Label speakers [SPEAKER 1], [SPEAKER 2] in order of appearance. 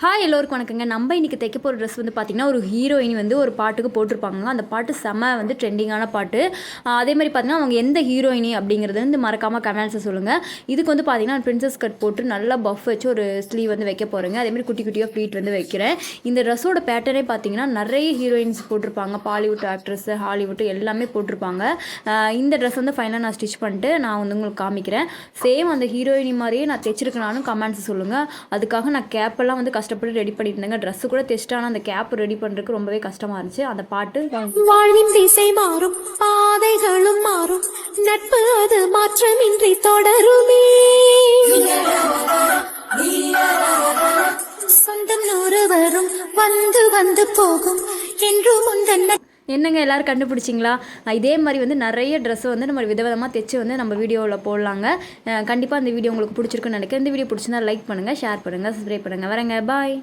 [SPEAKER 1] Hi எல்லோருக்கும் வணக்கங்க. நம்ம இன்றைக்கி தைக்க போகிற ட்ரெஸ் வந்து பார்த்திங்கன்னா ஒரு ஹீரோயின் வந்து ஒரு பாட்டுக்கு போட்டிருப்பாங்க. அந்த பாட்டு செம வந்து ட்ரெண்டிங்கான பாட்டு. அதே மாதிரி பார்த்திங்கன்னா அவங்க எந்த ஹீரோயினி அப்படிங்கிறது வந்து மறக்காமல் கமெண்ட்ஸை சொல்லுங்கள். இதுக்கு வந்து பார்த்திங்கன்னா பிரின்சஸ் கட் போட்டு நல்லா பஃப் வச்சு ஒரு ஸ்லீவ் வந்து வைக்க போகிறேங்க. அதேமாதிரி குட்டி குட்டியாக ஃப்ளீட் வந்து வைக்கிறேன். இந்த ட்ரெஸ்ஸோட பேட்டர்னே பார்த்திங்கன்னா நிறைய ஹீரோயின்ஸ் போட்டிருப்பாங்க. பாலிவுட் ஆக்ட்ரஸ், ஹாலிவுட் எல்லாமே போட்டிருப்பாங்க. இந்த ட்ரெஸ் வந்து ஃபைனலாக நான் ஸ்டிச் பண்ணிட்டு நான் வந்து உங்களுக்கு காமிக்கிறேன். சேம் அந்த ஹீரோயினி மாதிரியே நான் தைச்சிருக்கனாலும் கமெண்ட்ஸ் சொல்லுங்கள். அதுக்காக நான் கேப்பெல்லாம் வந்து கஷ்டப்பட்டு ரெடி பண்ணிட்டு இருந்தேங்க. ட்ரெஸ் கூட தைச்சிட்டு ஆனால் அந்த கேப் ரெடி பண்ணுறதுக்கு ரொம்பவே கஷ்டமாக இருந்துச்சு. அந்த பாட்டு
[SPEAKER 2] வாழ்வின் திசை மாறும், பாதைகளும் மாறும், நட்பு அது மாற்றமின்றி தொடருமே. சொந்தம் ஒருவரும் வந்து வந்து போகும் என்று முந்தன்
[SPEAKER 1] என்னங்க எல்லோரும் கண்டுபிடிச்சிங்களா? இதே மாதிரி வந்து நிறைய ட்ரெஸ்ஸை வந்து நம்ம விதவிதமாக தைச்சி வந்து நம்ம வீடியோவில் போடலாங்க. கண்டிப்பாக இந்த வீடியோ உங்களுக்கு பிடிச்சிருக்குன்னு நினைக்கிறேன். இந்த வீடியோ பிடிச்சிருந்தா லைக் பண்ணுங்கள், ஷேர் பண்ணுங்கள், சப்ஸ்கிரைப் பண்ணுங்கள். வரேங்க, பாய்.